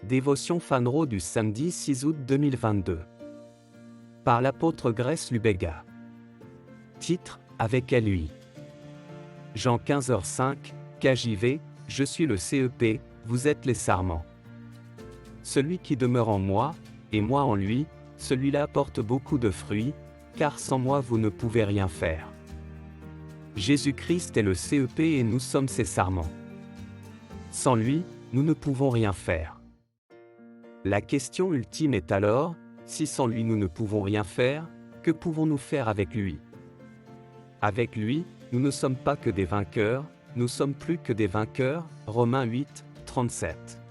Dévotion Fanro du samedi 6 août 2022. Par l'apôtre Grace Lubega. Titre, avec lui. Jean 15h05, KJV, je suis le CEP, vous êtes les sarments. Celui qui demeure en moi, et moi en lui, celui-là porte beaucoup de fruits, car sans moi vous ne pouvez rien faire. Jésus-Christ est le CEP et nous sommes ses sarments. Sans lui, nous ne pouvons rien faire. La question ultime est alors, si sans lui nous ne pouvons rien faire, que pouvons-nous faire avec lui? Avec lui, nous ne sommes pas que des vainqueurs, nous sommes plus que des vainqueurs, Romains 8, 37.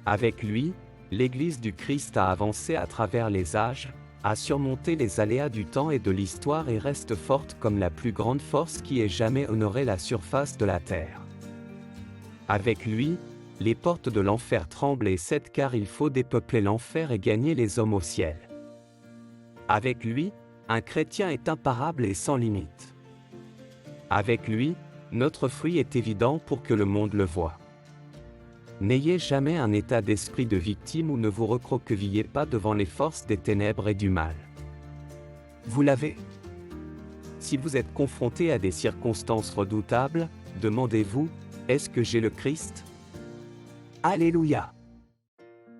Avec lui, l'Église du Christ a avancé à travers les âges, a surmonté les aléas du temps et de l'histoire et reste forte comme la plus grande force qui ait jamais honoré la surface de la terre. Avec lui, les portes de l'enfer tremblent et cèdent car il faut dépeupler l'enfer et gagner les hommes au ciel. Avec lui, un chrétien est imparable et sans limite. Avec lui, notre fruit est évident pour que le monde le voie. N'ayez jamais un état d'esprit de victime ou ne vous recroquevillez pas devant les forces des ténèbres et du mal. Vous l'avez. Si vous êtes confronté à des circonstances redoutables, demandez-vous, est-ce que j'ai le Christ? Alléluia.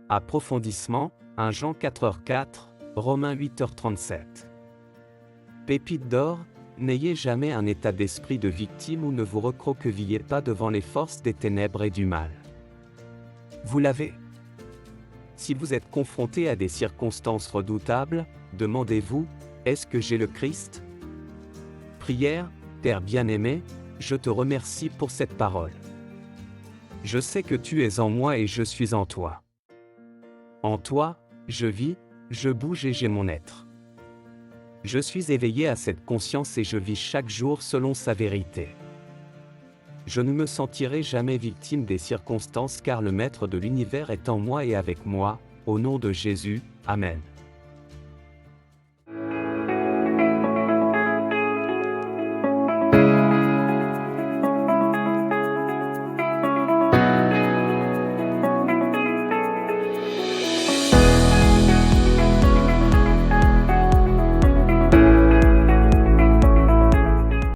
Approfondissement, 1 Jean 4h4, Romains 8h37. Pépite d'or, n'ayez jamais un état d'esprit de victime ou ne vous recroquevillez pas devant les forces des ténèbres et du mal. Vous l'avez. Si vous êtes confronté à des circonstances redoutables, demandez-vous, est-ce que j'ai le Christ? Prière, Père bien-aimé, je te remercie pour cette parole. Je sais que tu es en moi et je suis en toi. En toi, je vis, je bouge et j'ai mon être. Je suis éveillé à cette conscience et je vis chaque jour selon sa vérité. Je ne me sentirai jamais victime des circonstances car le Maître de l'univers est en moi et avec moi, au nom de Jésus, Amen.